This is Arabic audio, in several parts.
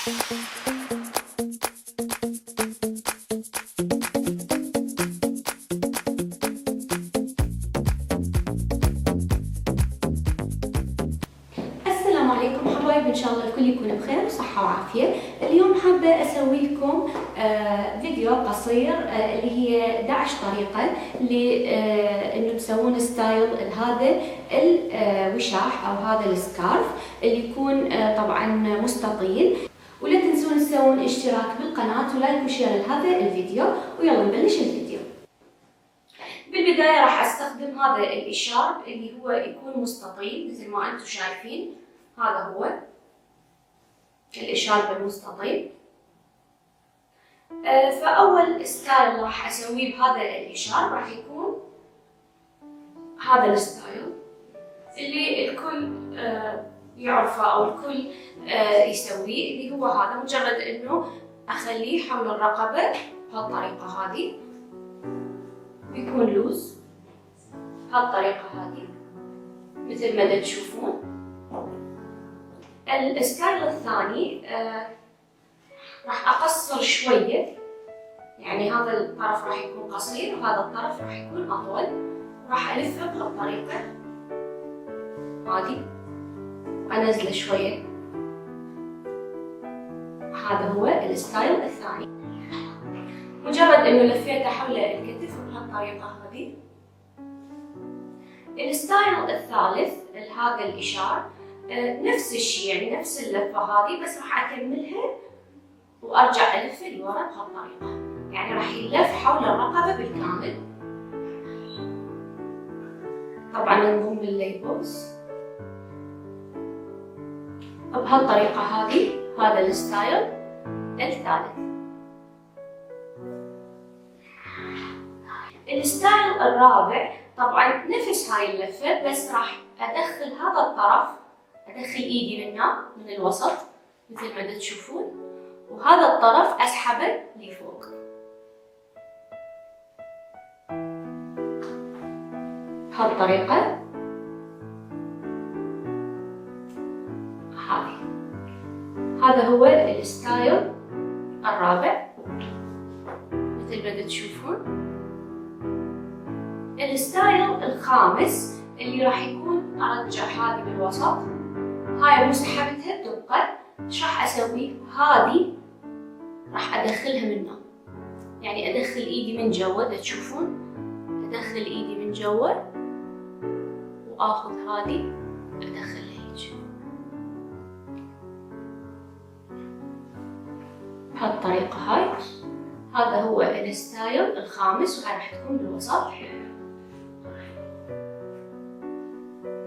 السلام عليكم حبايب، ان شاء الله الكل يكون بخير وصحة وعافية. اليوم حابة اسوي لكم فيديو قصير اللي هي 11 طريقة انه تسوون ستايل هذا الوشاح او هذا السكارف اللي يكون طبعا مستطيل. ولا تنسون تسوون اشتراك بالقناة ولايك وشير لهذا الفيديو، ويلا نبلش الفيديو. بالبداية راح استخدم هذا الاشارب اللي هو يكون مستطيل مثل ما انتم شايفين. هذا هو الاشارب المستطيل. فاول ستايل راح اسويه بهذا الاشارب راح يكون هذا الستايل اللي الكل يعرفه او الكل يسويه، اللي هو هذا. مجرد انه اخليه حول الرقبة بهالطريقة هذه، بيكون لوز بهالطريقة هذه مثل ما تشوفون. الستايل الثاني راح اقصر شوية، يعني هذا الطرف راح يكون قصير وهذا الطرف راح يكون اطول. راح الفه بهالطريقة هذه وانزله شوية. هذا هو الستايل الثاني. مجرد انه لفيته حول الكتف بهالطريقة هذه. الستايل الثالث لهذا الاشارب نفس الشيء، يعني نفس اللفة هذه، بس راح اكملها وارجع الفه لورا بهالطريقة، يعني راح يلف حول الرقبة بالكامل. طبعا نضم الليبلز بهالطريقة هذه. هذا الستايل الثالث. الستايل الرابع طبعا نفس هاي اللفة، بس راح ادخل هذا الطرف، ادخل ايدي من الوسط مثل ما تشوفون، وهذا الطرف اسحبه لفوق بهالطريقة هذه. هذا هو الستايل الرابع مثل ما تشوفون. الستايل الخامس اللي راح يكون ارجع هذه بالوسط، هاي مو سحبتها بدقة. ايش راح اسوي؟ هذه راح ادخلها منه، يعني ادخل ايدي من جوا، تشوفون ادخل ايدي من جوا واخذ هذه ادخلها هيك بهالطريقة هاي. هذا هو الستايل الخامس، وهاي راح تكون بالوسط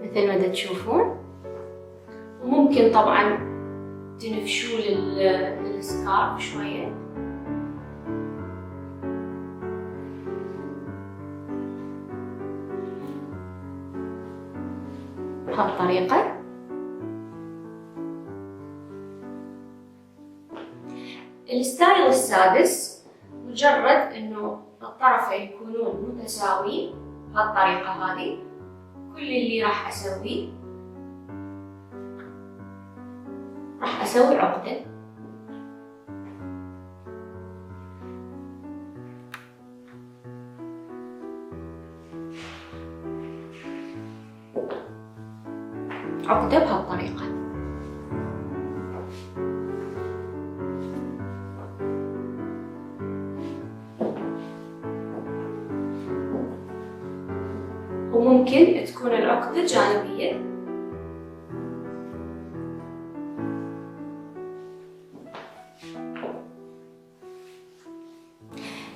مثل ما تشوفون. وممكن طبعا تنفشوا السكارف شوية. بهالطريقة. الستايل السادس مجرد انه الطرفين يكونون متساويين بهالطريقة هذه. كل اللي راح اسويه راح اسوي عقدة. عقدة بهالطريقة. وممكن تكون العقدة جانبية.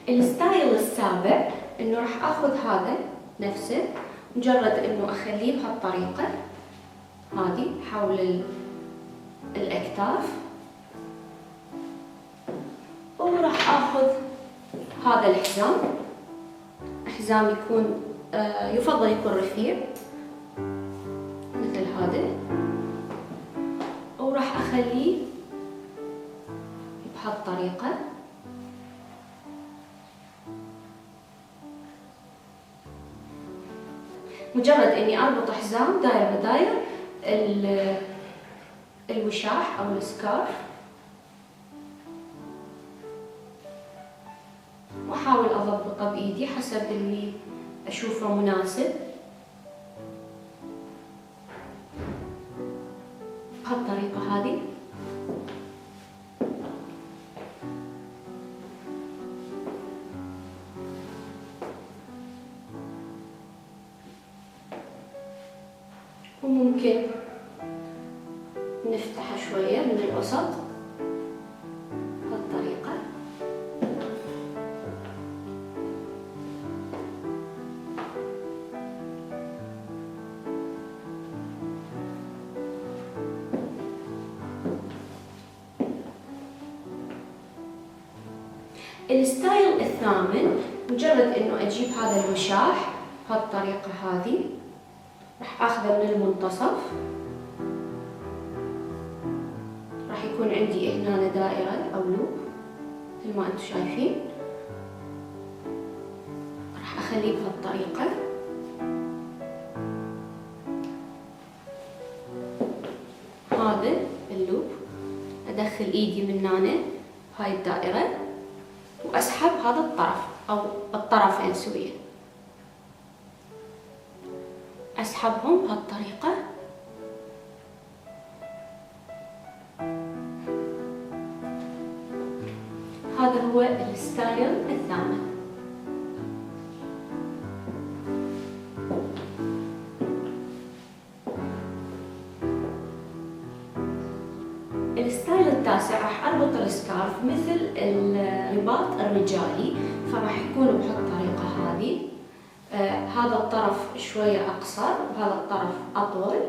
الستايل السابع انه راح اخذ هذا نفسه، مجرد انه اخليه بهالطريقة هذه حول الاكتاف، وراح اخذ هذا الحزام. حزام يكون يفضل يكون رفيع مثل هذا، وراح اخليه بهالطريقة. مجرد اني اربط حزام داير بداير الوشاح او السكارف واحاول اضبطه بايدي حسب اللي اشوفه مناسب بهالطريقة هذه. وممكن نفتحه شوية من الوسط بهالطريقة. الستايل الثامن مجرد انه اجيب هذا الوشاح بهالطريقة هذه، راح اخذه من المنتصف، راح يكون عندي هنا دائرة او لوب مثل ما انتم شايفين. راح اخليه بهالطريقة. هذا اللوب ادخل ايدي من هنا بهاي الدائرة واسحب هذا الطرف او الطرفين سويا، اسحبهم بهالطريقة. هذا هو الستايل الثامن. الستايل التاسع راح اربط السكارف مثل الرباط الرجالي، فراح يكون بهالطريقة هذه. هذا الطرف شوية اقصر وهذا الطرف اطول.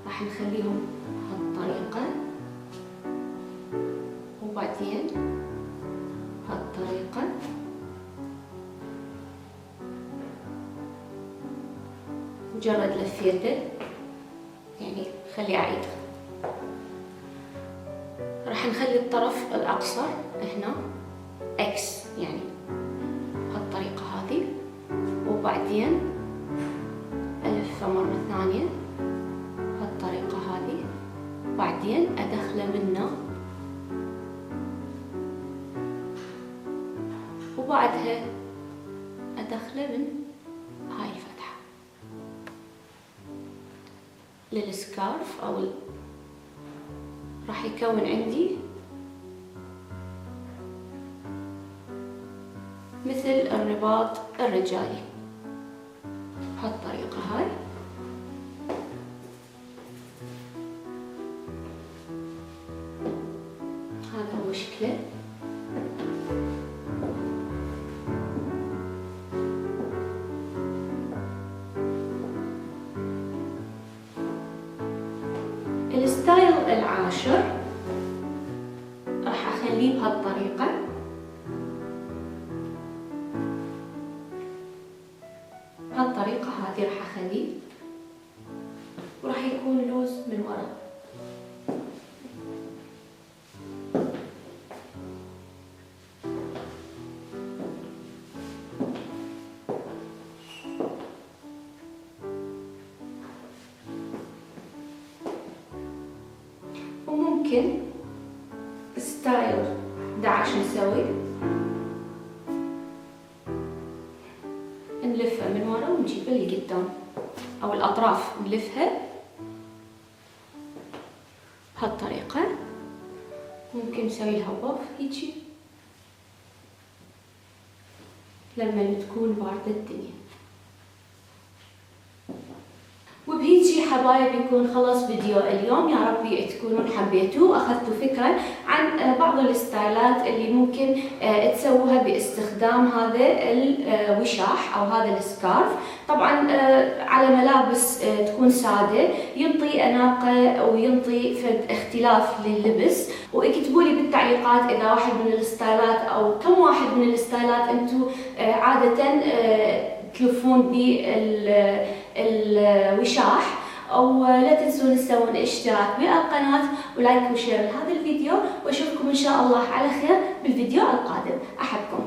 راح نخليهم بهالطريقة وبعدين بهالطريقة. مجرد لفيته يعني خلي اعيد. راح نخلي الطرف الاقصر هنا اكس يعني بهالطريقة هذه، وبعدين الفه مرة ثانية بهالطريقة هذه، بعدين ادخله منه وبعدها ادخله من هاي الفتحة للسكارف او راح يكون عندي مثل الرباط الرجالي بهالطريقة هاي. هذا هو شكله. الستايل العاشر راح اخليه بهالطريقة. بهالطريقة هذه راح اخليه وراح يكون لوز من ورا. وممكن ستايل 11 نسوي، نلفها من ورا ونجيبها لقدام او الاطراف نلفها بهالطريقة. ممكن نسوي لها بوف هيجي لما تكون باردة الدنيا. وبهيجي حبايب يكون خلص فيديو اليوم. يا ربي تكونون حبيتوه واخذتوا فكرة عن بعض الستايلات اللي ممكن تسووها باستخدام هذا الوشاح او هذا السكارف. طبعا على ملابس تكون سادة ينطي اناقة وينطي فد اختلاف لللبس. واكتبوا لي بالتعليقات اذا واحد من الستايلات او كم واحد من الستايلات انتم عادة تلفون بالوشاح. او لا تنسون تسوون اشتراك بالقناة ولايك وشير لهذا الفيديو، واشوفكم ان شاء الله على خير بالفيديو القادم. احبكم.